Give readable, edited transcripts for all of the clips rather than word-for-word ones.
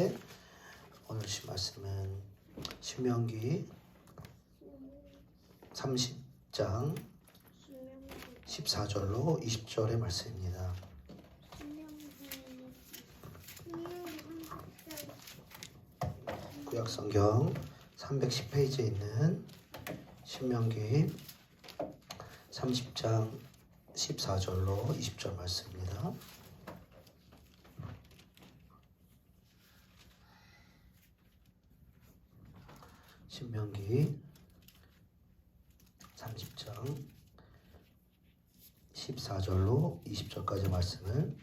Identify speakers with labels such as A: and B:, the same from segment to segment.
A: 함께 오늘 말씀은 신명기 30장 14절로 20절의 말씀입니다. 구약성경 310페이지에 있는 신명기 30장 14절로 20절 말씀입니다. 신명기 30장 14절로 20절까지 말씀을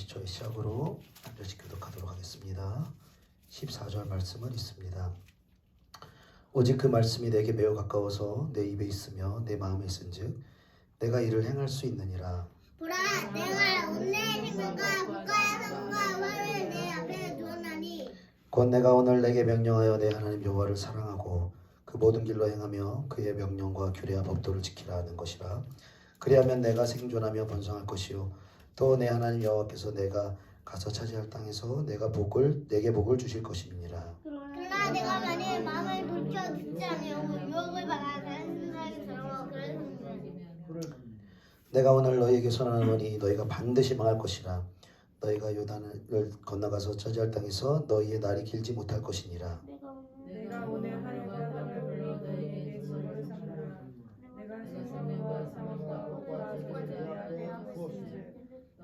A: 저희 시작으로 한 절씩 교독하도록 하겠습니다. 14절 말씀은 있습니다. 오직 그 말씀이 내게 매우 가까워서 내 입에 있으며 내 마음에 있은즉 내가 이를 행할 수 있느니라.
B: 보라, 내가 오늘 생명과 국가의 상과 화를 내 앞에 두었나니
A: 곧 내가 오늘 내게 명령하여 내 하나님 여호와를 사랑하고 그 모든 길로 행하며 그의 명령과 규례와 법도를 지키라 하는 것이라. 그리하면 내가 생존하며 번성할 것이요 또 내 하나님 여호와께서 내가 가서 차지할 땅에서 내게 복을 주실 것임이니라.
B: 그러나 내가 만일 마음을 돌이켜 듣지 아니하고 유혹을 받아 다른 생각이 들어 그래서
A: 내가 오늘 너희에게 선언하노니 너희가 반드시 망할 것이라. 너희가 요단을 건너가서 차지할 땅에서 너희의 날이 길지 못할 것이니라.
C: 내가 오늘 하늘과 땅을 불러 너희에게 증거를 삼으라. 내가 생명과 사망과 복과 죽음을 내가 주었은즉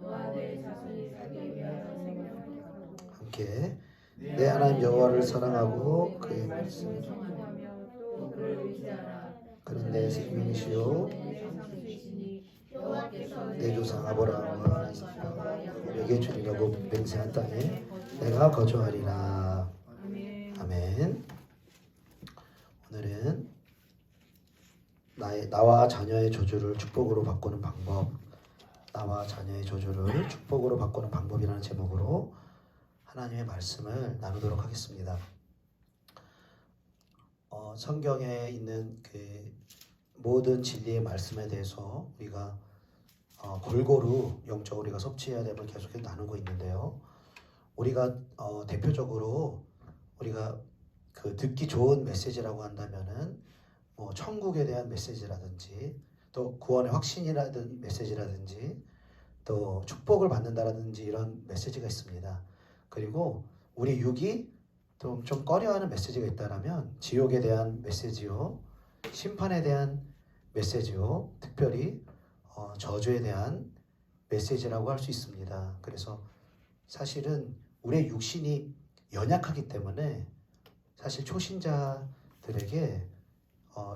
C: 너와 내 자손이 살기 위하여 생명하고
A: 함께 내 하나님 여호와를 사랑하고 그의 말씀을
C: 정하며 또 그를 의지하라.
A: 그는 내 생명이시요 내 조상 아브라함과 이삭과 야곱에게 주리라고 맹세한 땅에 내가 거주하리라. 아멘. 오늘은 나와 자녀의 저주를 축복으로 바꾸는 방법, 나와 자녀의 저주를 축복으로 바꾸는 방법이라는 제목으로 하나님의 말씀을 나누도록 하겠습니다. 성경에 있는 그 모든 진리의 말씀에 대해서 우리가 골고루 영적으로 우리가 섭취해야 됨을 계속해서 나누고 있는데요. 우리가 대표적으로 우리가 그 듣기 좋은 메시지라고 한다면은 뭐 천국에 대한 메시지라든지 또 구원의 확신이라든 메시지라든지 또 축복을 받는다라든지 이런 메시지가 있습니다. 그리고 우리 육이 좀 꺼려하는 메시지가 있다라면 지옥에 대한 메시지요, 심판에 대한 메시지요, 특별히 저주에 대한 메시지라고 할 수 있습니다. 그래서 사실은 우리의 육신이 연약하기 때문에 사실 초신자들에게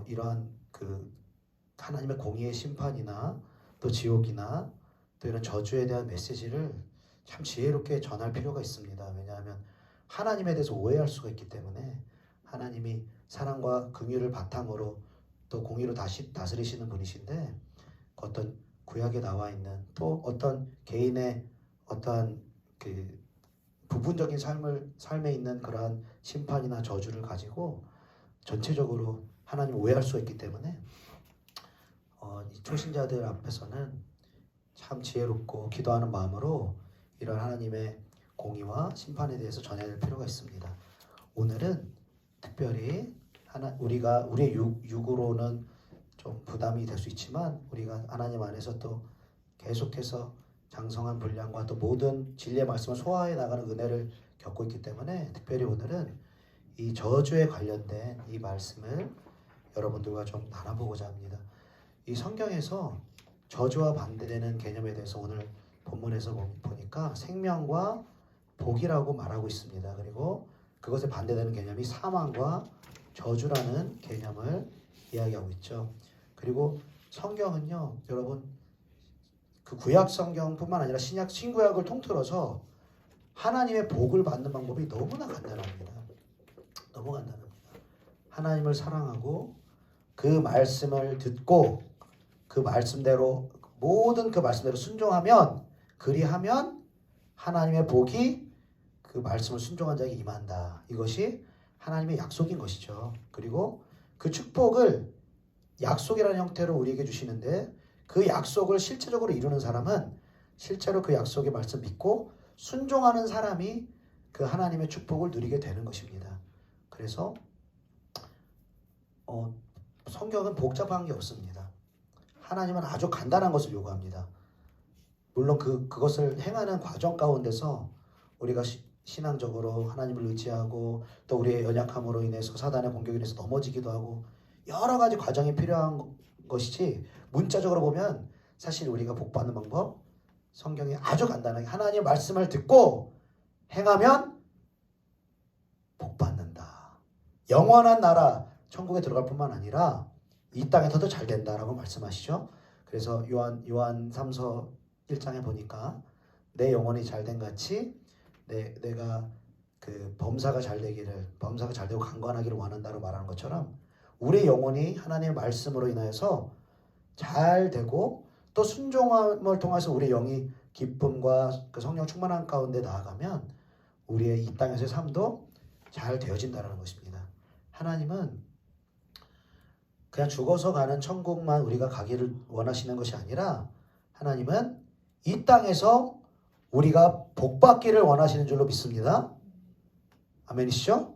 A: 이러한 그 하나님의 공의의 심판이나 또 지옥이나 또 이런 저주에 대한 메시지를 참 지혜롭게 전할 필요가 있습니다. 왜냐하면 하나님에 대해서 오해할 수가 있기 때문에 하나님이 사랑과 긍휼을 바탕으로 또 공의로 다스리시는 분이신데 어떤 구약에 나와 있는 또 어떤 개인의 어떠한 그 부분적인 삶에 있는 그러한 심판이나 저주를 가지고 전체적으로 하나님 오해할 수가 있기 때문에 이 초신자들 앞에서는 참 지혜롭고 기도하는 마음으로 이런 하나님의 공의와 심판에 대해서 전해야 될 필요가 있습니다. 오늘은 특별히 우리의 육으로는 좀 부담이 될 수 있지만 우리가 하나님 안에서 또 계속해서 장성한 분량과 또 모든 진리의 말씀을 소화해 나가는 은혜를 겪고 있기 때문에 특별히 오늘은 이 저주에 관련된 이 말씀을 여러분들과 좀 나눠보고자 합니다. 이 성경에서 저주와 반대되는 개념에 대해서 오늘 본문에서 보니까 생명과 복이라고 말하고 있습니다. 그리고 그것에 반대되는 개념이 사망과 저주라는 개념을 이야기하고 있죠. 그리고 성경은요, 여러분 그 구약 성경뿐만 아니라 신구약을 통틀어서 하나님의 복을 받는 방법이 너무나 간단합니다. 너무 간단합니다. 하나님을 사랑하고 그 말씀을 듣고 그 말씀대로 모든 그 말씀대로 순종하면 그리하면 하나님의 복이 그 말씀을 순종한 자에게 임한다. 이것이 하나님의 약속인 것이죠. 그리고 그 축복을 약속이라는 형태로 우리에게 주시는데 그 약속을 실체적으로 이루는 사람은 실제로 그 약속의 말씀 믿고 순종하는 사람이 그 하나님의 축복을 누리게 되는 것입니다. 그래서 성경은 복잡한 게 없습니다. 하나님은 아주 간단한 것을 요구합니다. 물론 그것을 행하는 과정 가운데서 우리가 신앙적으로 하나님을 의지하고 또 우리의 연약함으로 인해서 사단의 공격에 인해서 넘어지기도 하고 여러 가지 과정이 필요한 것이지, 문자적으로 보면 사실 우리가 복받는 방법, 성경이 아주 간단하게 하나님의 말씀을 듣고 행하면 복받는다. 영원한 나라 천국에 들어갈 뿐만 아니라 이 땅에서도 잘 된다라고 말씀하시죠. 그래서 요한 3서 1장에 보니까 내 영혼이 잘된 같이 내가 그 범사가 잘 되고 강건하기를 원한다고 말하는 것처럼 우리 영혼이 하나님의 말씀으로 인하여서 잘 되고 또 순종함을 통해서 우리 영이 기쁨과 그 성령 충만한 가운데 나아가면 우리의 이 땅에서의 삶도 잘 되어진다는 것입니다. 하나님은 그냥 죽어서 가는 천국만 우리가 가기를 원하시는 것이 아니라 하나님은 이 땅에서 우리가 복받기를 원하시는 줄로 믿습니다. 아멘이시죠?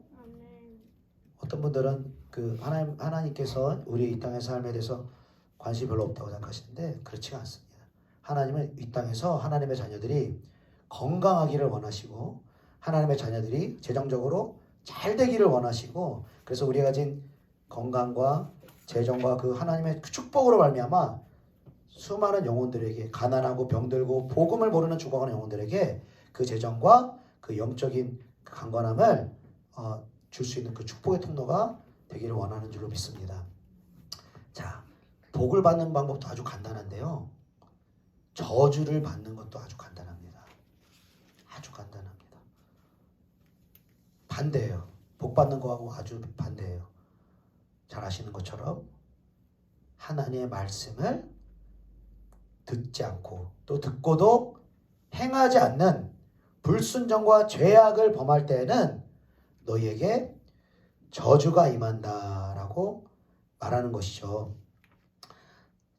A: 어떤 분들은 그 하나님께서 우리 이 땅의 삶에 대해서 관심이 별로 없다고 생각하시는데 그렇지가 않습니다. 하나님은 이 땅에서 하나님의 자녀들이 건강하기를 원하시고 하나님의 자녀들이 재정적으로 잘 되기를 원하시고, 그래서 우리가 가진 건강과 재정과 그 하나님의 축복으로 말미암아 수많은 영혼들에게, 가난하고 병들고 복음을 모르는 죽어가는 영혼들에게 그 재정과 그 영적인 그 강건함을 줄 수 있는 그 축복의 통로가 되기를 원하는 줄로 믿습니다. 자, 복을 받는 방법도 아주 간단한데요. 저주를 받는 것도 아주 간단합니다. 아주 간단합니다. 반대예요. 복 받는 거하고 아주 반대예요. 잘 아시는 것처럼 하나님의 말씀을 듣지 않고 또 듣고도 행하지 않는 불순종과 죄악을 범할 때에는 너희에게 저주가 임한다라고 말하는 것이죠.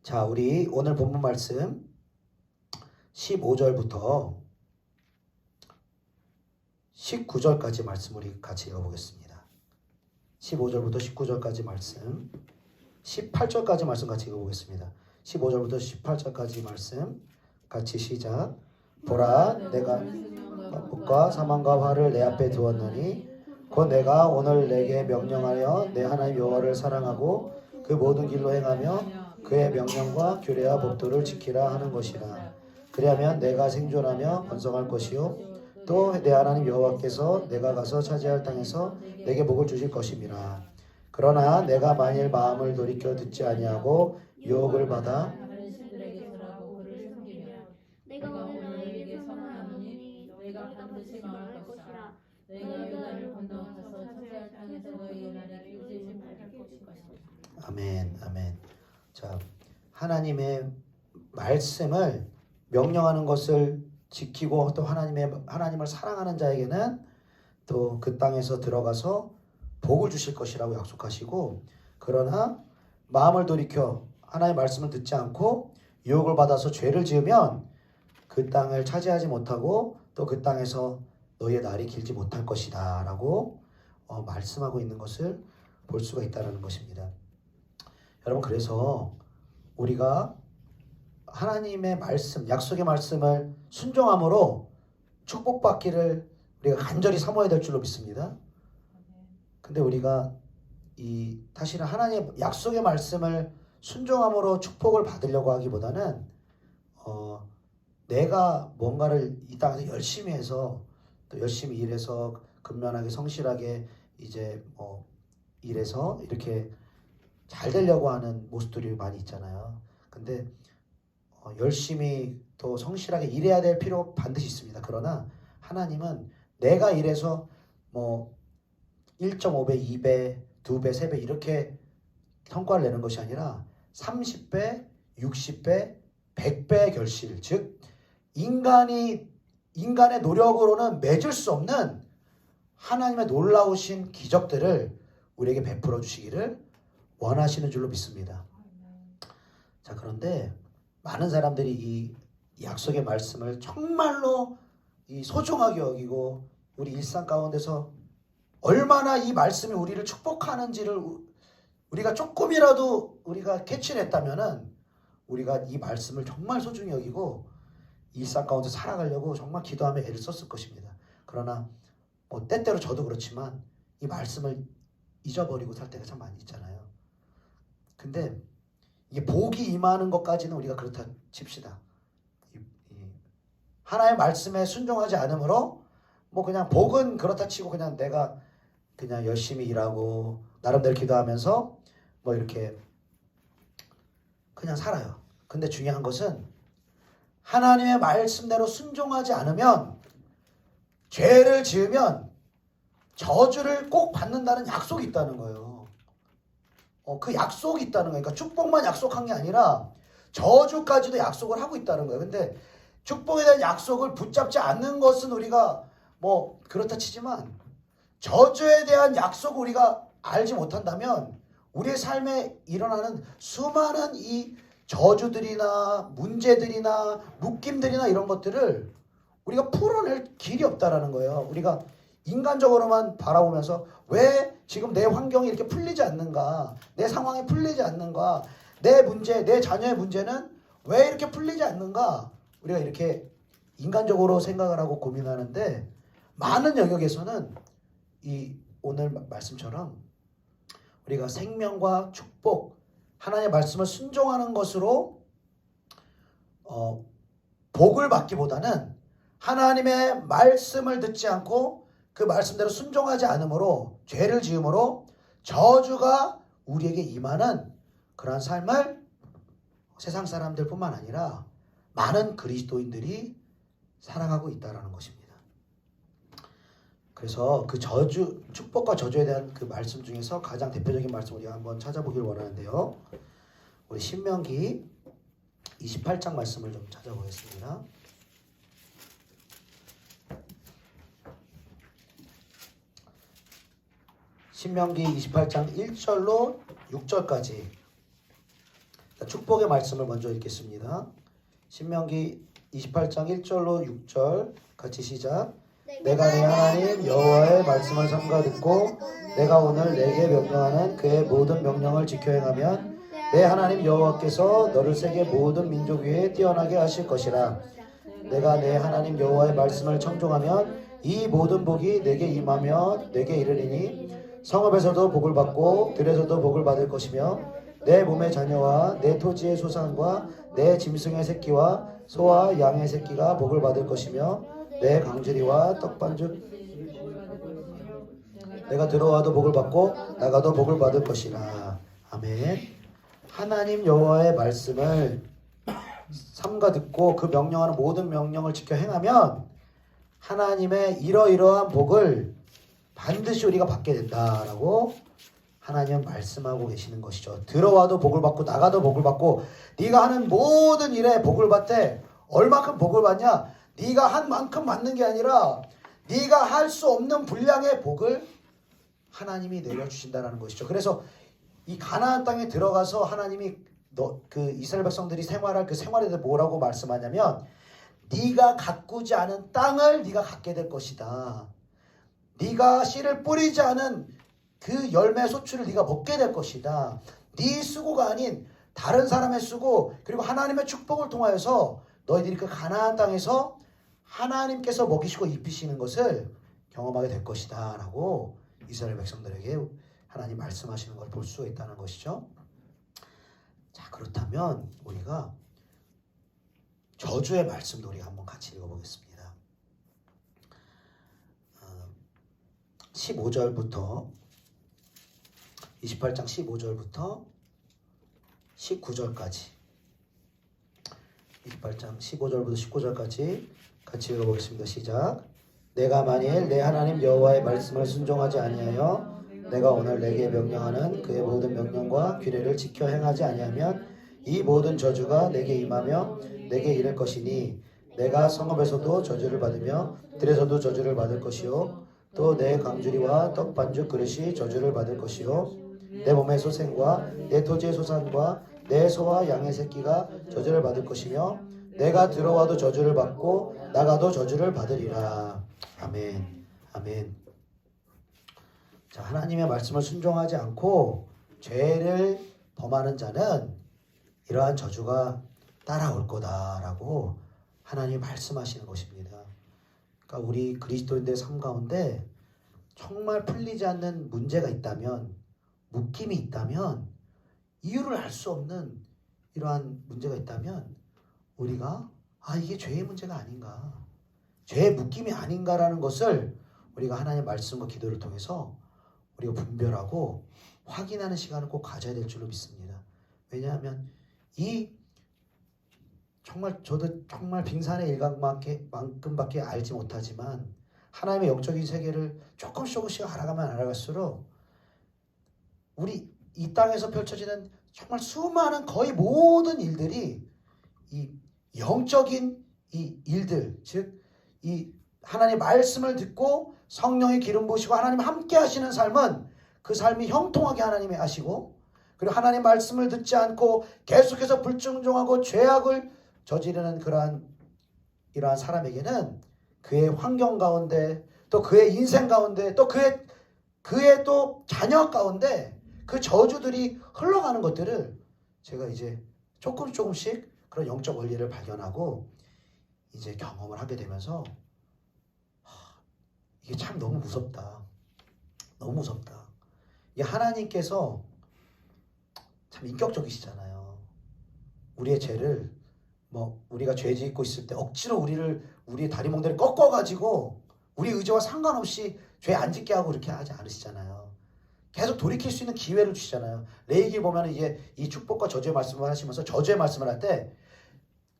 A: 자, 우리 오늘 본문 말씀 15절부터 19절까지 말씀 우리 같이 읽어보겠습니다. 15절부터 19절까지 말씀, 18절까지 말씀 같이 읽어보겠습니다. 15절부터 18절까지 말씀 같이 시작. 보라, 내가 복과 사망과 화를 내 앞에 두었노니 곧 내가 오늘 내게 명령하여 내 하나님 여호와를 사랑하고 그 모든 길로 행하며 그의 명령과 규례와 법도를 지키라 하는 것이라. 그리하면 내가 생존하며 번성할 것이요 또 내 하나님 여호와께서 내가 가서 차지할 땅에서 내게 복을 주실 것임이라. 그러나 내가 만일 마음을 돌이켜 듣지 아니하고 유혹을 받아
B: 내가 오늘 너희에게 선언하노니 너희가 반드시 망할 것이라. 너희가 요단을 건너가서 차지할 땅에서 너희의 날이 길지 못할 것이라.
A: 아멘, 아멘. 자, 하나님의 말씀을 명령하는 것을 지키고 또 하나님을 사랑하는 자에게는 또 그 땅에서 들어가서 복을 주실 것이라고 약속하시고, 그러나 마음을 돌이켜 하나님의 말씀을 듣지 않고 유혹을 받아서 죄를 지으면 그 땅을 차지하지 못하고 또 그 땅에서 너희의 날이 길지 못할 것이다 라고 말씀하고 있는 것을 볼 수가 있다는 것입니다. 여러분, 그래서 우리가 하나님의 말씀, 약속의 말씀을 순종함으로 축복받기를 우리가 간절히 사모해야 될 줄로 믿습니다. 근데 우리가 사실은 하나님의 약속의 말씀을 순종함으로 축복을 받으려고 하기보다는 내가 뭔가를 이 땅에서 열심히 해서 또 열심히 일해서 근면하게 성실하게 이제 일해서 이렇게 잘 되려고 하는 모습들이 많이 있잖아요. 근데 열심히 또 성실하게 일해야 될 필요가 반드시 있습니다. 그러나 하나님은 내가 일해서 1.5배, 2배, 2배, 3배 이렇게 성과를 내는 것이 아니라 30배, 60배, 100배의 결실, 즉 인간의 노력으로는 맺을 수 없는 하나님의 놀라우신 기적들을 우리에게 베풀어 주시기를 원하시는 줄로 믿습니다. 자, 그런데 많은 사람들이 이 약속의 말씀을 정말로 소중하게 여기고 우리 일상 가운데서 얼마나 이 말씀이 우리를 축복하는지를 우리가 조금이라도 우리가 캐치를 했다면은 우리가 이 말씀을 정말 소중히 여기고 일상 가운데 살아가려고 정말 기도하며 애를 썼을 것입니다. 그러나 뭐 때때로 저도 그렇지만 이 말씀을 잊어버리고 살 때가 참 많이 있잖아요. 근데 이게 복이 임하는 것까지는 우리가 그렇다 칩시다. 하나의 말씀에 순종하지 않으므로 뭐 그냥 복은 그렇다 치고 그냥 내가 그냥 열심히 일하고 나름대로 기도하면서 뭐 이렇게 그냥 살아요. 근데 중요한 것은 하나님의 말씀대로 순종하지 않으면 죄를 지으면 저주를 꼭 받는다는 약속이 있다는 거예요. 그 약속이 있다는 거예요. 그러니까 축복만 약속한 게 아니라 저주까지도 약속을 하고 있다는 거예요. 근데 축복에 대한 약속을 붙잡지 않는 것은 우리가 뭐 그렇다 치지만 저주에 대한 약속을 우리가 알지 못한다면 우리의 삶에 일어나는 수많은 이 저주들이나 문제들이나 묶임들이나 이런 것들을 우리가 풀어낼 길이 없다라는 거예요. 우리가 인간적으로만 바라보면서 왜 지금 내 환경이 이렇게 풀리지 않는가, 내 상황이 풀리지 않는가, 내 문제, 내 자녀의 문제는 왜 이렇게 풀리지 않는가, 우리가 이렇게 인간적으로 생각을 하고 고민하는데 많은 영역에서는 이 오늘 말씀처럼 우리가 생명과 축복, 하나님의 말씀을 순종하는 것으로 복을 받기보다는 하나님의 말씀을 듣지 않고 그 말씀대로 순종하지 않으므로 죄를 지음으로 저주가 우리에게 임하는 그러한 삶을 세상 사람들뿐만 아니라 많은 그리스도인들이 살아가고 있다는 것입니다. 그래서 그 저주, 축복과 저주에 대한 그 말씀 중에서 가장 대표적인 말씀 우리가 한번 찾아보길 원하는데요. 우리 신명기 28장 말씀을 좀 찾아보겠습니다. 신명기 28장 1절로 6절까지 축복의 말씀을 먼저 읽겠습니다. 신명기 28장 1절로 6절 같이 시작. 내가 내 하나님 여호와의 말씀을 삼가 듣고 내가 오늘 내게 명령하는 그의 모든 명령을 지켜 행하면 내 하나님 여호와께서 너를 세계 모든 민족 위에 뛰어나게 하실 것이라. 내가 내 하나님 여호와의 말씀을 청종하면 이 모든 복이 내게 임하며 내게 이르리니 성읍에서도 복을 받고 들에서도 복을 받을 것이며 내 몸의 자녀와 내 토지의 소산과 내 짐승의 새끼와 소와 양의 새끼가 복을 받을 것이며 내 강주리와 떡반죽 내가 들어와도 복을 받고 나가도 복을 받을 것이라. 아멘. 하나님 여호와의 말씀을 삼가 듣고 그 명령하는 모든 명령을 지켜 행하면 하나님의 이러이러한 복을 반드시 우리가 받게 된다라고 하나님은 말씀하고 계시는 것이죠. 들어와도 복을 받고 나가도 복을 받고 네가 하는 모든 일에 복을 받되 얼마큼 복을 받냐? 네가 한 만큼 받는 게 아니라 네가 할 수 없는 분량의 복을 하나님이 내려주신다는 것이죠. 그래서 이 가나안 땅에 들어가서 하나님이 그 이스라엘 백성들이 생활할 그 생활에 대해 뭐라고 말씀하냐면 네가 가꾸지 않은 땅을 네가 갖게 될 것이다. 네가 씨를 뿌리지 않은 그 열매 소출을 네가 먹게 될 것이다. 네 수고가 아닌 다른 사람의 수고 그리고 하나님의 축복을 통하여서 너희들이 그 가나안 땅에서 하나님께서 먹이시고 입히시는 것을 경험하게 될 것이다 라고 이스라엘 백성들에게 하나님 말씀하시는 걸 볼 수가 있다는 것이죠. 자, 그렇다면 우리가 저주의 말씀도 우리가 한번 같이 읽어보겠습니다. 15절부터 28장 15절부터 19절까지 28장 15절부터 19절까지 같이 읽어보겠습니다. 시작. 내가 만일 내 하나님 여호와의 말씀을 순종하지 아니하여 내가 오늘 내게 명령하는 그의 모든 명령과 규례를 지켜 행하지 아니하면 이 모든 저주가 내게 임하며 내게 이를 것이니 내가 성읍에서도 저주를 받으며 들에서도 저주를 받을 것이요 또 내 강주리와 떡반죽 그릇이 저주를 받을 것이요 내 몸의 소생과 내 토지의 소산과 내 소와 양의 새끼가 저주를 받을 것이며 내가 들어와도 저주를 받고 나가도 저주를 받으리라. 아멘. 아멘. 자, 하나님의 말씀을 순종하지 않고 죄를 범하는 자는 이러한 저주가 따라올 거다라고 하나님이 말씀하시는 것입니다. 그러니까 우리 그리스도인들의 삶 가운데 정말 풀리지 않는 문제가 있다면, 묶임이 있다면, 이유를 알 수 없는 이러한 문제가 있다면 우리가 이게 죄의 문제가 아닌가, 죄의 묶임이 아닌가라는 것을 우리가 하나님의 말씀과 기도를 통해서 우리가 분별하고 확인하는 시간을 꼭 가져야 될 줄로 믿습니다. 왜냐하면 저도 정말 빙산의 일각만큼밖에 알지 못하지만 하나님의 영적인 세계를 조금씩 알아갈수록 우리 이 땅에서 펼쳐지는 정말 수많은 거의 모든 일들이 이 영적인 이 일들, 즉 이 하나님의 말씀을 듣고 성령의 기름 부으시고 하나님 함께 하시는 삶은 그 삶이 형통하게 하나님이 하시고, 그리고 하나님 말씀을 듣지 않고 계속해서 불순종하고 죄악을 저지르는 이러한 사람에게는 그의 환경 가운데, 또 그의 인생 가운데, 또 그의 또 자녀 가운데 그 저주들이 흘러가는 것들을 제가 이제 조금씩 그런 영적 원리를 발견하고 이제 경험을 하게 되면서 이게 참 너무 무섭다. 너무 무섭다. 이게 하나님께서 참 인격적이시잖아요. 우리의 죄를 우리가 죄 짓고 있을 때 억지로 우리의 다리몽대를 꺾어가지고 우리 의지와 상관없이 죄 안 짓게 하고 그렇게 하지 않으시잖아요. 계속 돌이킬 수 있는 기회를 주시잖아요. 레위기 보면 이제 이 축복과 저주의 말씀을 하시면서 저주의 말씀을 할 때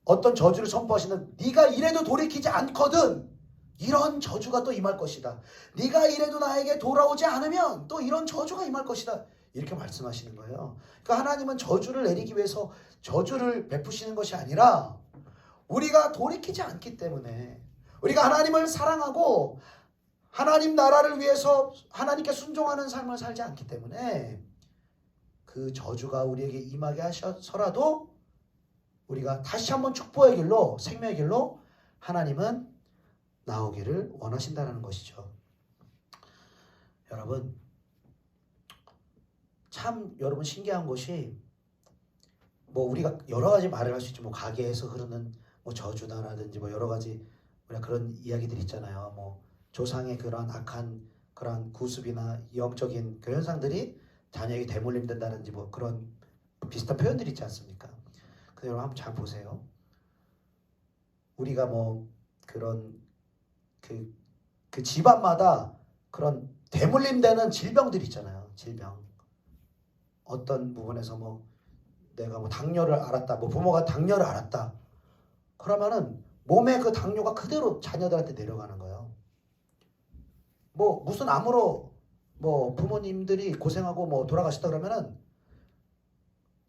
A: 어떤 저주를 선포하시는, 네가 이래도 돌이키지 않거든 이런 저주가 또 임할 것이다. 네가 이래도 나에게 돌아오지 않으면 또 이런 저주가 임할 것이다. 이렇게 말씀하시는 거예요. 그러니까 하나님은 저주를 내리기 위해서 저주를 베푸시는 것이 아니라 우리가 돌이키지 않기 때문에, 우리가 하나님을 사랑하고 하나님 나라를 위해서 하나님께 순종하는 삶을 살지 않기 때문에 그 저주가 우리에게 임하게 하셔서라도 우리가 다시 한번 축복의 길로, 생명의 길로 하나님은 나오기를 원하신다는 것이죠. 여러분, 참 여러분 신기한 것이 우리가 여러 가지 말을 할 수 있죠. 가게에서 흐르는 저주나라든지 여러 가지 우리가 그런 이야기들이 있잖아요. 조상의 그런 악한 그런 구습이나 영적인 그 현상들이 자녀에게 대물림 된다든지 그런 비슷한 표현들이 있지 않습니까? 근데 여러분 한번 잘 보세요. 우리가 그런 그 집안마다 그런 대물림되는 질병들이 있잖아요. 질병. 어떤 부분에서 내가 당뇨를 앓았다. 부모가 당뇨를 앓았다. 그러면은 몸에 그 당뇨가 그대로 자녀들한테 내려가는 거예요. 무슨 암으로 부모님들이 고생하고 돌아가셨다 그러면은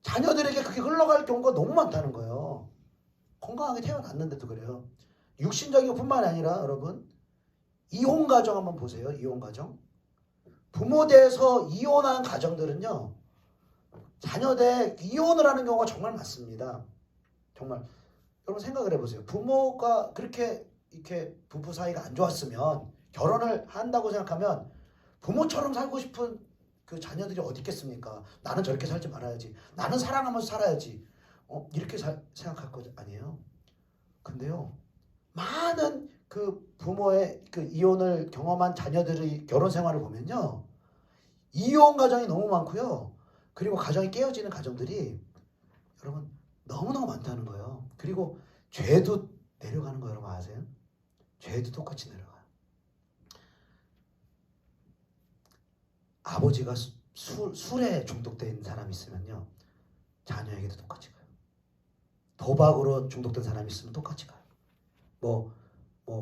A: 자녀들에게 그게 흘러갈 경우가 너무 많다는 거예요. 건강하게 태어났는데도 그래요. 육신적인 것뿐만 아니라 여러분, 이혼 가정 한번 보세요. 이혼 가정. 부모 대에서 이혼한 가정들은요, 자녀들 이혼을 하는 경우가 정말 많습니다. 정말 여러분 생각을 해보세요. 부모가 그렇게 이렇게 부부 사이가 안 좋았으면, 결혼을 한다고 생각하면 부모처럼 살고 싶은 그 자녀들이 어디 있겠습니까? 나는 저렇게 살지 말아야지. 나는 사랑하면서 살아야지. 이렇게 생각할 거 아니에요? 근데요, 많은 그 부모의 그 이혼을 경험한 자녀들의 결혼 생활을 보면요, 이혼 가정이 너무 많고요. 그리고 가정이 깨어지는 가정들이 여러분 너무너무 많다는 거예요. 그리고 죄도 내려가는 거 여러분 아세요? 죄도 똑같이 내려가요. 아버지가 술에 중독된 사람이 있으면요, 자녀에게도 똑같이 가요. 도박으로 중독된 사람이 있으면 똑같이 가요.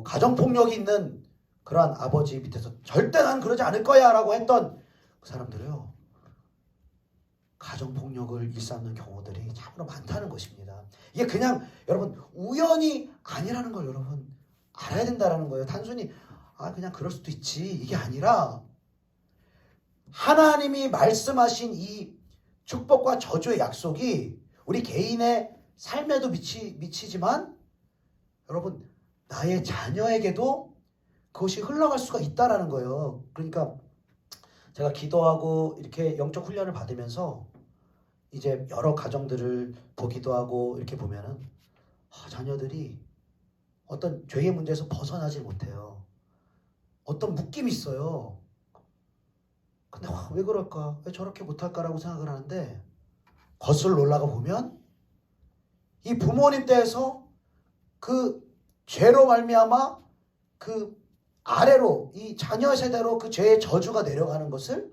A: 가정폭력이 있는 그러한 아버지 밑에서 절대 난 그러지 않을 거야 라고 했던 그 사람들이요, 가정폭력을 일삼는 경우들이 참으로 많다는 것입니다. 이게 그냥 여러분 우연이 아니라는 걸 여러분 알아야 된다는 거예요. 단순히 그냥 그럴 수도 있지, 이게 아니라 하나님이 말씀하신 이 축복과 저주의 약속이 우리 개인의 삶에도 미치지만 여러분 나의 자녀에게도 그것이 흘러갈 수가 있다라는 거예요. 그러니까 제가 기도하고 이렇게 영적 훈련을 받으면서 이제 여러 가정들을 보기도 하고 이렇게 보면은 자녀들이 어떤 죄의 문제에서 벗어나지 못해요. 어떤 묶임이 있어요. 근데 왜 그럴까? 왜 저렇게 못할까라고 생각을 하는데 거슬러 올라가 보면 이 부모님 때에서 그 죄로 말미암아 그 아래로 이 자녀 세대로 그 죄의 저주가 내려가는 것을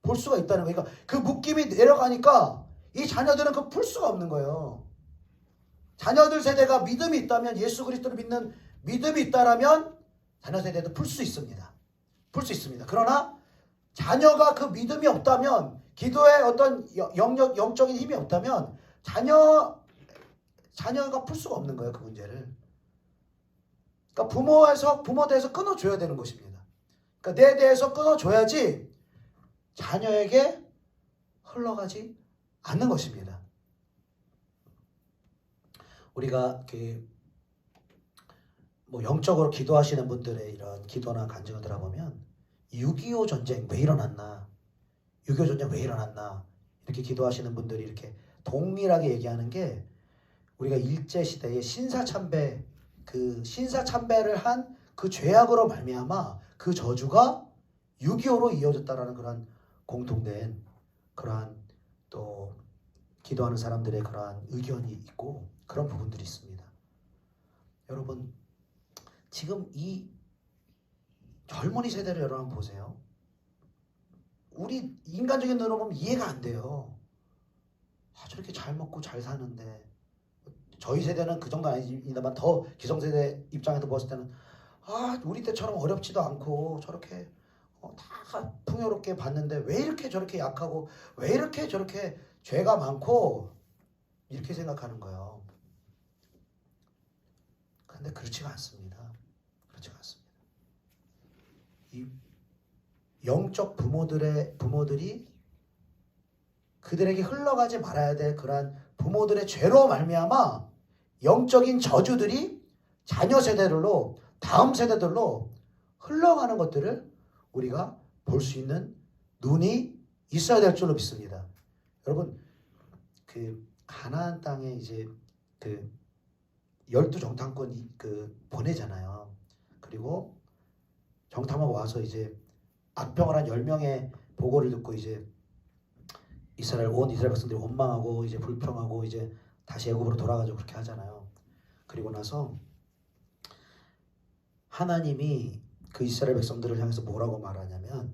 A: 볼 수가 있다는 거예요. 그러니까 그 묶임이 내려가니까 이 자녀들은 그걸 풀 수가 없는 거예요. 자녀들 세대가 믿음이 있다면, 예수 그리스도를 믿는 믿음이 있다라면 자녀 세대도 풀 수 있습니다. 풀 수 있습니다. 그러나 자녀가 그 믿음이 없다면, 기도에 어떤 영적인 힘이 없다면 자녀가 풀 수가 없는 거예요. 그 문제를. 그러니까 부모 대에서 끊어줘야 되는 것입니다. 그러니까 내 대에서 끊어줘야지 자녀에게 흘러가지 않는 것입니다. 우리가 뭐 영적으로 기도하시는 분들의 이런 기도나 간증을 들어보면 6.25 전쟁 왜 일어났나, 6.25 전쟁 왜 일어났나 이렇게 기도하시는 분들이 이렇게 동일하게 얘기하는 게, 우리가 일제 시대에 신사참배, 그 신사참배를 한 그 죄악으로 말미암아 그 저주가 6.25로 이어졌다라는 그런 공통된 그러한 또 기도하는 사람들의 그러한 의견이 있고 그런 부분들이 있습니다. 여러분, 지금 이 젊은이 세대를 여러분 보세요. 우리 인간적인 눈으로 보면 이해가 안 돼요. 저렇게 잘 먹고 잘 사는데, 저희 세대는 그 정도 아닙니다만 더 기성세대 입장에서 봤을 때는 우리 때처럼 어렵지도 않고 저렇게 다 풍요롭게 봤는데 왜 이렇게 저렇게 약하고 왜 이렇게 저렇게 죄가 많고 이렇게 생각하는 거예요. 그런데 그렇지가 않습니다. 그렇지가 않습니다. 이 영적 부모들이 그들에게 흘러가지 말아야 될 그러한 부모들의 죄로 말미암아 영적인 저주들이 자녀 세대들로, 다음 세대들로 흘러가는 것들을 우리가 볼 수 있는 눈이 있어야 될 줄로 믿습니다. 여러분, 그 가나안 땅에 이제 그 12정탐꾼 보내잖아요. 그리고 정탐하고 와서 이제 악병을 한 10명의 보고를 듣고 이제 온 이스라엘 백성들이 원망하고 이제 불평하고 이제 다시 애굽으로 돌아가죠. 그렇게 하잖아요. 그리고 나서 하나님이 그 이스라엘 백성들을 향해서 뭐라고 말하냐면,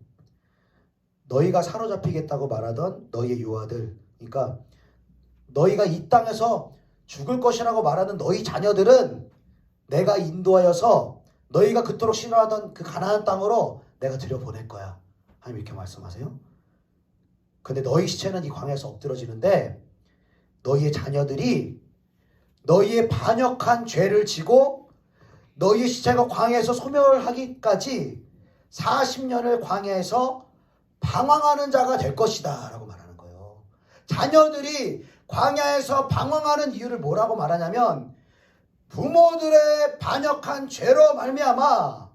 A: 너희가 사로잡히겠다고 말하던 너희의 유아들, 그러니까 너희가 이 땅에서 죽을 것이라고 말하는 너희 자녀들은 내가 인도하여서 너희가 그토록 싫어하던 그 가나안 땅으로 내가 들여보낼 거야. 하나님 이렇게 말씀하세요. 근데 너희 시체는 이 광야에서 엎드러지는데 너희의 자녀들이 너희의 반역한 죄를 지고 너희의 시체가 광야에서 소멸하기까지 40년을 광야에서 방황하는 자가 될 것이다 라고 말하는 거예요. 자녀들이 광야에서 방황하는 이유를 뭐라고 말하냐면, 부모들의 반역한 죄로 말미암아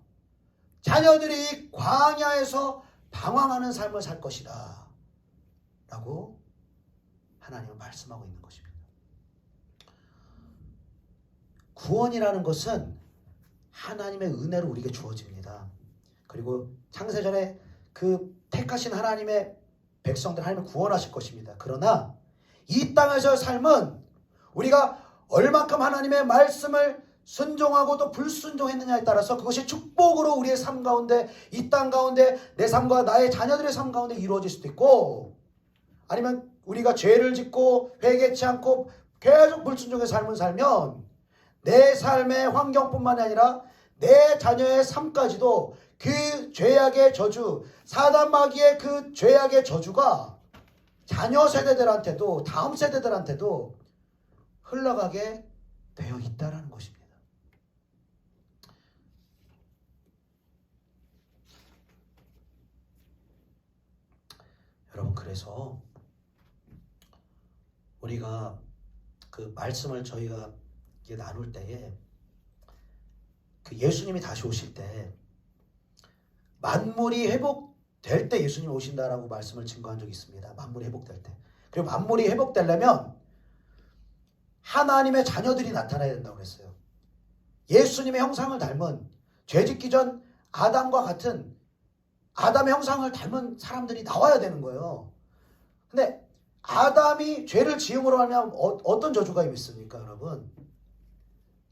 A: 자녀들이 광야에서 방황하는 삶을 살 것이다 라고 하나님은 말씀하고 있는 것입니다. 구원이라는 것은 하나님의 은혜로 우리에게 주어집니다. 그리고 창세전에 그 택하신 하나님의 백성들 하나님을 구원하실 것입니다. 그러나 이 땅에서의 삶은 우리가 얼만큼 하나님의 말씀을 순종하고 또 불순종했느냐에 따라서 그것이 축복으로 우리의 삶 가운데, 이 땅 가운데 내 삶과 나의 자녀들의 삶 가운데 이루어질 수도 있고, 아니면 우리가 죄를 짓고 회개치 않고 계속 불순종의 삶을 살면 내 삶의 환경뿐만 아니라 내 자녀의 삶까지도 그 죄악의 저주, 사단 마귀의 그 죄악의 저주가 자녀 세대들한테도, 다음 세대들한테도 흘러가게 되어 있다는 것입니다. 여러분, 그래서 우리가 그 말씀을 저희가 나눌 때에 그 예수님이 다시 오실 때 만물이 회복될 때 예수님 오신다라고 말씀을 증거한 적이 있습니다. 만물이 회복될 때. 그리고 만물이 회복되려면 하나님의 자녀들이 나타나야 된다고 그랬어요. 예수님의 형상을 닮은 죄짓기 전 아담과 같은 아담의 형상을 닮은 사람들이 나와야 되는 거예요. 근데 아담이 죄를 지음으로 하면 어떤 저주가 임했습니까, 여러분?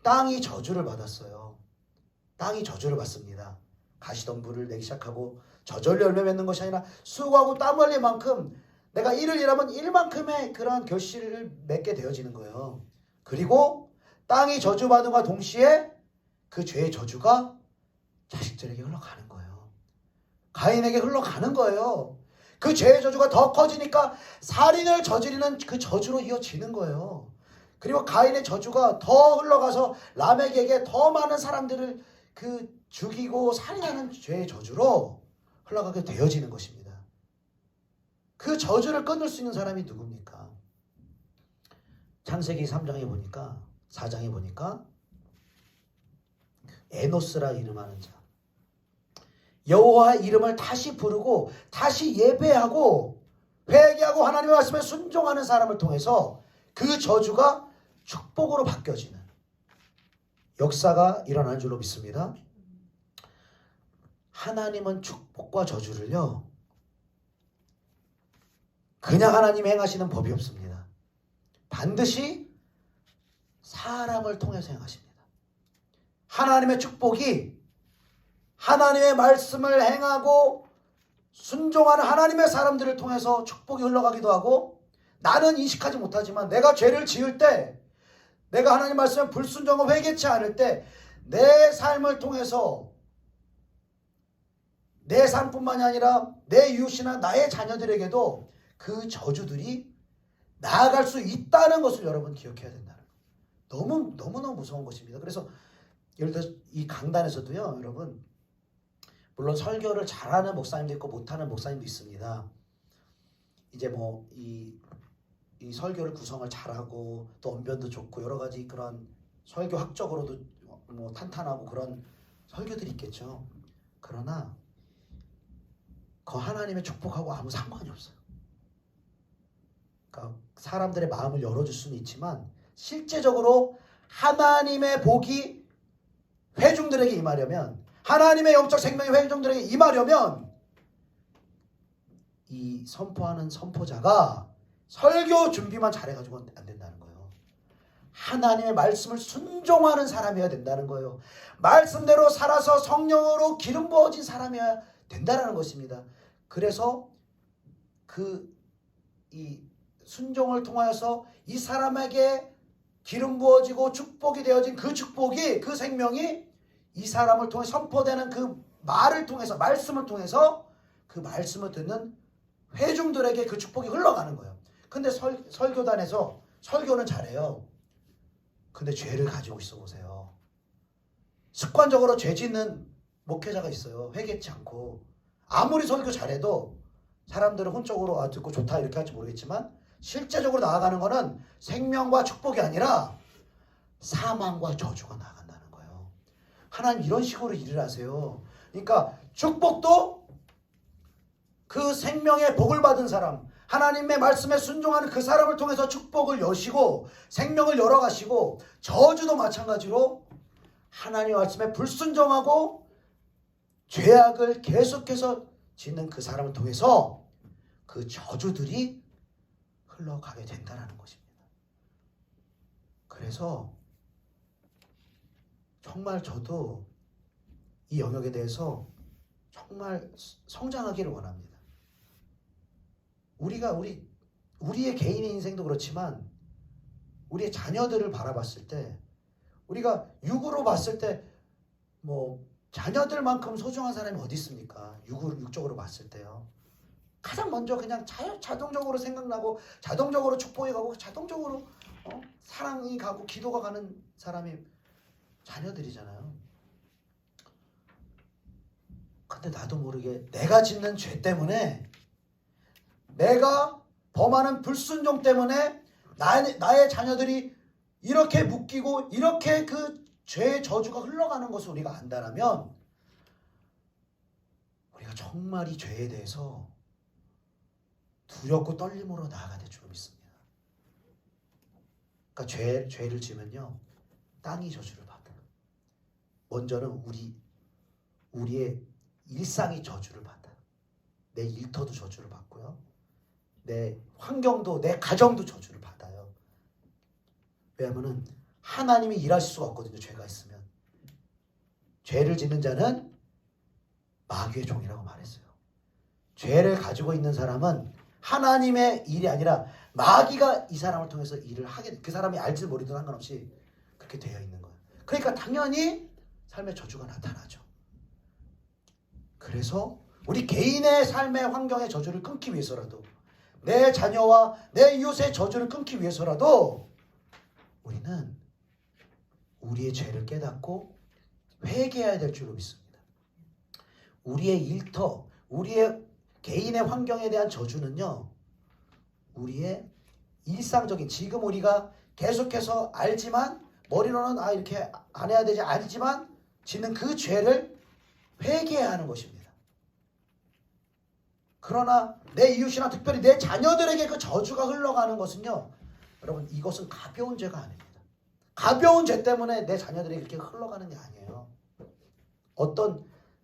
A: 땅이 저주를 받았어요. 땅이 저주를 받습니다. 가시덤불을 내기 시작하고 저절로 열매 맺는 것이 아니라 수고하고 땀 흘릴 만큼 내가 일을 일하면 일만큼의 그러한 결실을 맺게 되어지는 거예요. 그리고 땅이 저주받음과 동시에 그 죄의 저주가 자식들에게 흘러가는 거예요. 가인에게 흘러가는 거예요. 그 죄의 저주가 더 커지니까 살인을 저지르는 그 저주로 이어지는 거예요. 그리고 가인의 저주가 더 흘러가서 라멕에게 더 많은 사람들을 그 죽이고 살인하는 죄의 저주로 흘러가게 되어지는 것입니다. 그 저주를 끊을 수 있는 사람이 누굽니까? 창세기 3장에 보니까 4장에 보니까 에노스라 이름하는 자, 여호와의 이름을 다시 부르고 다시 예배하고 회개하고 하나님의 말씀에 순종하는 사람을 통해서 그 저주가 축복으로 바뀌어지는 역사가 일어나는 줄로 믿습니다. 하나님은 축복과 저주를요, 그냥 하나님이 행하시는 법이 없습니다. 반드시 사람을 통해서 행하십니다. 하나님의 축복이 하나님의 말씀을 행하고 순종하는 하나님의 사람들을 통해서 축복이 흘러가기도 하고, 나는 인식하지 못하지만 내가 죄를 지을 때, 내가 하나님 말씀에 불순종을 회개치 않을 때 내 삶을 통해서 내 삶뿐만이 아니라 내 이웃이나 나의 자녀들에게도 그 저주들이 나아갈 수 있다는 것을 여러분 기억해야 된다는 거예요. 너무너무 무서운 것입니다. 그래서 예를 들어서 이 강단에서도요, 여러분, 물론 설교를 잘하는 목사님도 있고 못하는 목사님도 있습니다. 이제 뭐 이 설교를 구성을 잘하고 또 언변도 좋고 여러 가지 그런 설교학적으로도 뭐 탄탄하고 그런 설교들이 있겠죠. 그러나 그 하나님의 축복하고 아무 상관이 없어요. 그러니까 사람들의 마음을 열어줄 수는 있지만 실제적으로 하나님의 복이 회중들에게 임하려면, 하나님의 영적 생명이 회중들에게 임하려면 이 선포하는 선포자가 설교 준비만 잘해가지고 안 된다는 거예요. 하나님의 말씀을 순종하는 사람이어야 된다는 거예요. 말씀대로 살아서 성령으로 기름 부어진 사람이어야 된다는 것입니다. 그래서 이 순종을 통하여서 이 사람에게 기름 부어지고 축복이 되어진 그 축복이, 그 생명이 이 사람을 통해 선포되는 그 말을 통해서, 말씀을 통해서 그 말씀을 듣는 회중들에게 그 축복이 흘러가는 거예요. 근데 설교단에서 설교는 잘해요. 근데 죄를 가지고 있어 보세요. 습관적으로 죄 짓는 목회자가 있어요. 회개치 않고. 아무리 설교 잘해도 사람들은 혼적으로 듣고 좋다 이렇게 할지 모르겠지만 실제적으로 나아가는 거는 생명과 축복이 아니라 사망과 저주가 나아간다는 거예요. 하나님 이런 식으로 일을 하세요. 그러니까 축복도 그 생명의 복을 받은 사람, 하나님의 말씀에 순종하는 그 사람을 통해서 축복을 여시고 생명을 열어가시고, 저주도 마찬가지로 하나님의 말씀에 불순종하고 죄악을 계속해서 짓는 그 사람을 통해서 그 저주들이 흘러가게 된다는 것입니다. 그래서 정말 저도 이 영역에 대해서 정말 성장하기를 원합니다. 우리의 개인의 인생도 그렇지만 우리의 자녀들을 바라봤을 때, 우리가 육으로 봤을 때 뭐 자녀들만큼 소중한 사람이 어디 있습니까? 육적으로 봤을 때요. 가장 먼저 그냥 자동적으로 생각나고 자동적으로 축복이 가고 자동적으로 사랑이 가고 기도가 가는 사람이 자녀들이잖아요. 근데 나도 모르게 내가 짓는 죄 때문에, 내가 범하는 불순종 때문에 나의 자녀들이 이렇게 묶이고 이렇게 그 죄의 저주가 흘러가는 것을 우리가 안다라면 정말 이 죄에 대해서 두렵고 떨림으로 나아가야 될 줄 믿습니다. 그러니까 죄를 지면요 땅이 저주를 받아요. 먼저는 우리의 일상이 저주를 받아요. 내 일터도 저주를 받고요. 내 환경도 내 가정도 저주를 받아요. 왜냐하면 하나님이 일하실 수가 없거든요. 죄가 있으면. 죄를 짓는 자는 마귀의 종이라고 말했어요. 죄를 가지고 있는 사람은 하나님의 일이 아니라 마귀가 이 사람을 통해서 일을 하게 돼. 그 사람이 알지 모르든 상관없이 그렇게 되어 있는 거예요. 그러니까 당연히 삶의 저주가 나타나죠. 그래서 우리 개인의 삶의 환경의 저주를 끊기 위해서라도 내 자녀와 내 이웃의 저주를 끊기 위해서라도 우리는 우리의 죄를 깨닫고 회개해야 될 줄로 믿습니다. 우리의 일터, 우리의 개인의 환경에 대한 저주는요, 우리의 일상적인 지금 우리가 계속해서 알지만 머리로는 이렇게 안 해야 되지 알지만 짓는 그 죄를 회개해야 하는 것입니다. 그러나 내 이웃이나 특별히 내 자녀들에게 그 저주가 흘러가는 것은요, 여러분 이것은 가벼운 죄가 아닙니다. 가벼운 죄 때문에 내 자녀들에게 이렇게 흘러가는 게 아니에요.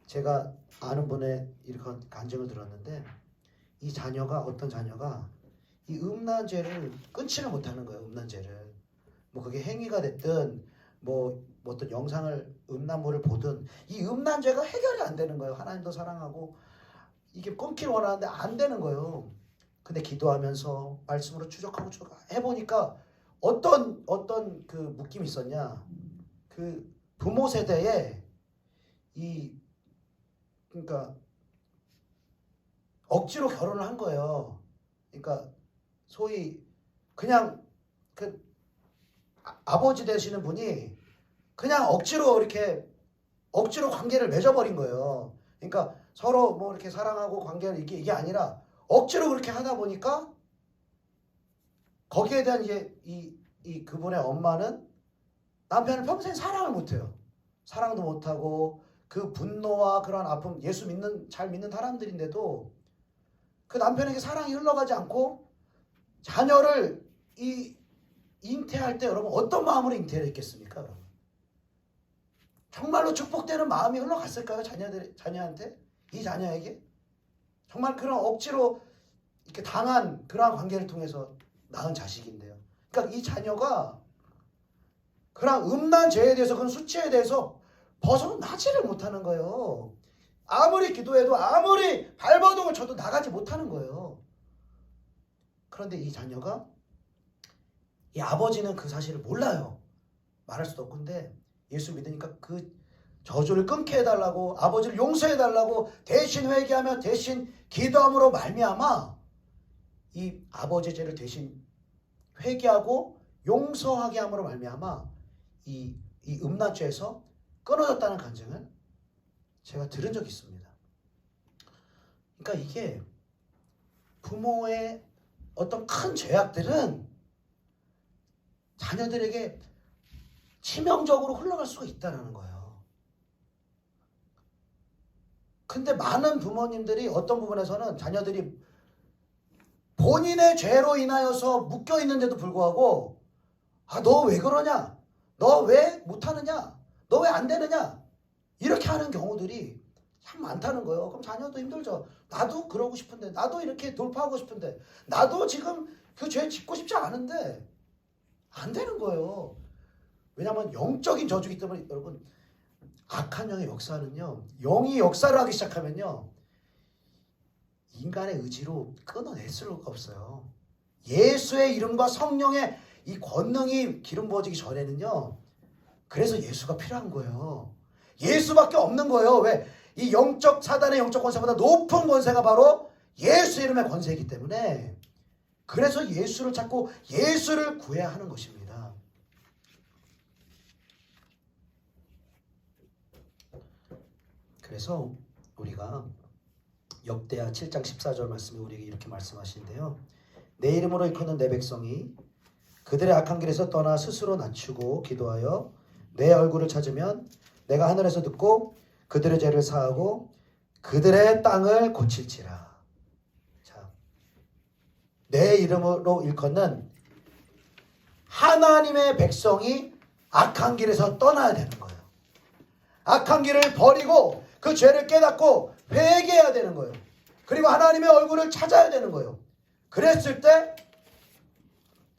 A: 제가 아는 분의 이런 간증을 들었는데 어떤 자녀가 이 음란 죄를 끊지를 못하는 거예요. 음란 죄를. 뭐 그게 행위가 됐든 뭐 어떤 영상을 음란물을 보든 이 음란 죄가 해결이 안 되는 거예요. 하나님도 사랑하고 이게 끊기를 원하는데 안 되는 거예요. 근데 기도하면서 말씀으로 추적하고 해보니까 어떤 그 묶임이 있었냐? 그 부모 세대에 그러니까 억지로 결혼을 한 거예요. 그러니까 소위 그냥 그 아버지 되시는 분이 그냥 억지로 관계를 맺어버린 거예요. 그러니까 서로 뭐 이렇게 사랑하고 관계를 이게 아니라 억지로 그렇게 하다 보니까 거기에 대한 이 그분의 엄마는 남편을 평생 사랑을 못해요. 사랑도 못하고 그 분노와 그런 아픔, 잘 믿는 사람들인데도 그 남편에게 사랑이 흘러가지 않고 자녀를 잉태할 때 여러분 어떤 마음으로 잉태를 했겠습니까? 여러분? 정말로 축복되는 마음이 흘러갔을까요? 자녀한테? 이 자녀에게? 정말 그런 억지로 이렇게 당한 그러한 관계를 통해서 낳은 자식인데요. 그러니까 이 자녀가 그런 음란 죄에 대해서 그런 수치에 대해서 벗어나지를 못하는 거예요. 아무리 기도해도 아무리 발버둥을 쳐도 나가지 못하는 거예요. 그런데 이 자녀가 이 아버지는 그 사실을 몰라요. 말할 수도 없고 근데 예수 믿으니까 그 저주를 끊게 해달라고 아버지를 용서해달라고 대신 회개하며 대신 기도함으로 말미암아 이 아버지의 죄를 대신 회개하고 용서하게 함으로 말미암아 이 음란죄에서 끊어졌다는 간증을 제가 들은 적이 있습니다. 그러니까 이게 부모의 어떤 큰 죄악들은 자녀들에게 치명적으로 흘러갈 수가 있다는 거예요. 근데 많은 부모님들이 어떤 부분에서는 자녀들이 본인의 죄로 인하여서 묶여 있는데도 불구하고 너 왜 그러냐? 너 왜 못하느냐? 너 왜 안 되느냐? 이렇게 하는 경우들이 참 많다는 거예요. 그럼 자녀도 힘들죠. 나도 그러고 싶은데 나도 이렇게 돌파하고 싶은데 나도 지금 그 죄 짓고 싶지 않은데 안 되는 거예요. 왜냐하면 영적인 저주기 때문에 여러분 악한 영의 역사는요. 영이 역사를 하기 시작하면요. 인간의 의지로 끊어낼 수가 없어요. 예수의 이름과 성령의 이 권능이 기름 부어지기 전에는요. 그래서 예수가 필요한 거예요. 예수밖에 없는 거예요. 왜? 이 사단의 영적 권세보다 높은 권세가 바로 예수 이름의 권세이기 때문에 그래서 예수를 찾고 예수를 구해야 하는 것입니다. 그래서 우리가 역대하 7장 14절 말씀에 우리에게 이렇게 말씀하시는데요. 내 이름으로 일컫는 내 백성이 그들의 악한 길에서 떠나 스스로 낮추고 기도하여 내 얼굴을 찾으면 내가 하늘에서 듣고 그들의 죄를 사하고 그들의 땅을 고칠지라. 자, 내 이름으로 일컫는 하나님의 백성이 악한 길에서 떠나야 되는 거예요. 악한 길을 버리고 그 죄를 깨닫고 회개해야 되는 거예요. 그리고 하나님의 얼굴을 찾아야 되는 거예요. 그랬을 때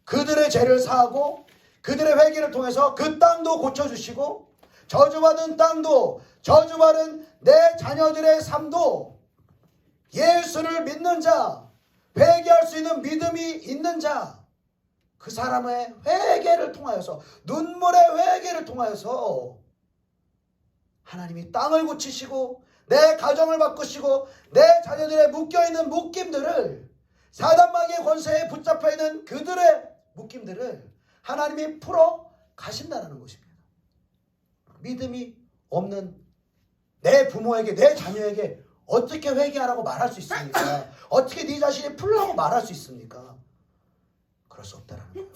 A: 그들의 죄를 사하고 그들의 회개를 통해서 그 땅도 고쳐주시고 저주받은 땅도 저주받은 내 자녀들의 삶도 예수를 믿는 자, 회개할 수 있는 믿음이 있는 자, 그 사람의 회개를 통하여서, 눈물의 회개를 통하여서 하나님이 땅을 고치시고 내 가정을 바꾸시고 내 자녀들의 묶여있는 묶임들을, 사단마귀의 권세에 붙잡혀있는 그들의 묶임들을 하나님이 풀어 가신다는 것입니다. 믿음이 없는 내 부모에게, 내 자녀에게 어떻게 회개하라고 말할 수 있습니까? 어떻게 네 자신이 풀라고 말할 수 있습니까? 그럴 수 없다는 거예요.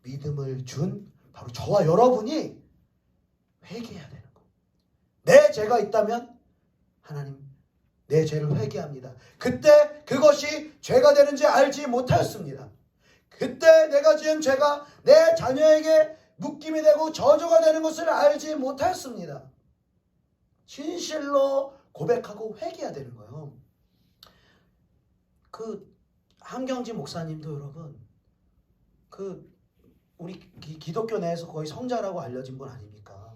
A: 믿음을 준 바로 저와 여러분이 회개해야 되는 거예요. 내 죄가 있다면 하나님, 내 죄를 회개합니다. 그때 그것이 죄가 되는지 알지 못하였습니다. 그때 내가 지은 죄가 내 자녀에게 묶임이 되고 저주가 되는 것을 알지 못하였습니다. 진실로 고백하고 회개해야 되는 거예요. 그 한경지 목사님도 여러분, 그 우리 기독교 내에서 거의 성자라고 알려진 분 아닙니까?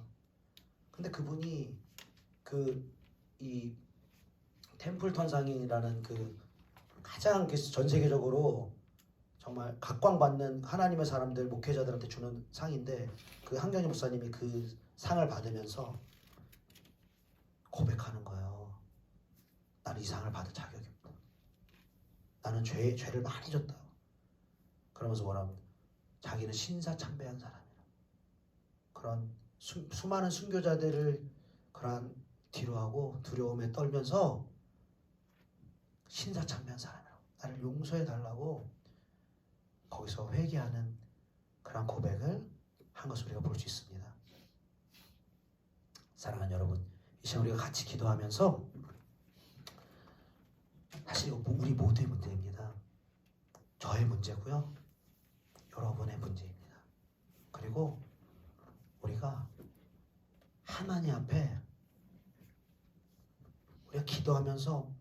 A: 근데 그분이 이 템플턴상이라는 그 가장 전 세계적으로 정말 각광받는 하나님의 사람들, 목회자들한테 주는 상인데, 그 한경지 목사님이 그 상을 받으면서 고백하는 거예요. 나는 이 상을 받을 자격이 없다. 나는 죄를 많이 졌다. 그러면서 뭐라고? 자기는 신사참배한 사람이라. 그런 수많은 순교자들을 그런 뒤로하고 두려움에 떨면서 신사참배한 사람이라고, 나를 용서해 달라고 거기서 회개하는 그런 고백을 한 것을 우리가 볼 수 있습니다. 사랑하는 여러분, 이 시간 우리가 같이 기도하면서, 사실 이거 우리 모두의 문제입니다. 저의 문제고요, 여러분의 문제입니다. 그리고 우리가 하나님 앞에 우리가 기도하면서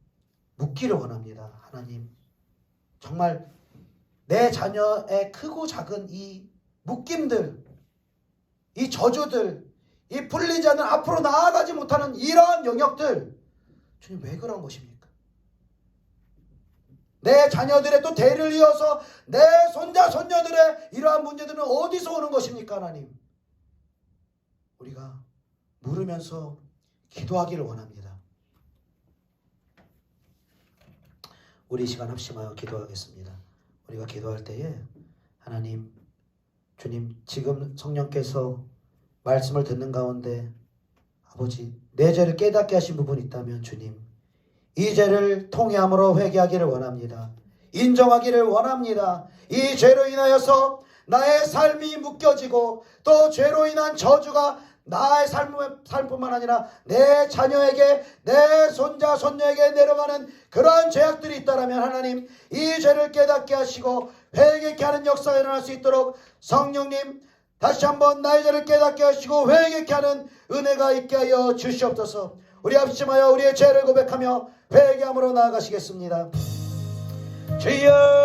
A: 묻기를 원합니다. 하나님, 정말 내 자녀의 크고 작은 이 묶임들, 이 저주들, 이 풀리지 않는, 앞으로 나아가지 못하는 이러한 영역들, 주님 왜 그런 것입니까? 내 자녀들의 또 대를 이어서 내 손자 손녀들의 이러한 문제들은 어디서 오는 것입니까? 하나님, 우리가 물으면서 기도하기를 원합니다. 우리 이 시간 합심하여 기도하겠습니다. 우리가 기도할 때에 하나님, 주님, 지금 성령께서 말씀을 듣는 가운데 아버지, 내 죄를 깨닫게 하신 부분이 있다면 주님, 이 죄를 통회함으로 회개하기를 원합니다. 인정하기를 원합니다. 이 죄로 인하여서 나의 삶이 묶여지고 또 죄로 인한 저주가 나의 삶뿐만 아니라 내 자녀에게, 내 손자 손녀에게 내려가는 그러한 죄악들이 있다면 하나님, 이 죄를 깨닫게 하시고 회개케 하는 역사가 일어날 수 있도록 성령님, 다시 한번 나의 죄를 깨닫게 하시고 회개케 하는 은혜가 있게 하여 주시옵소서. 우리 합심하여 우리의 죄를 고백하며 회개함으로 나아가시겠습니다. 주여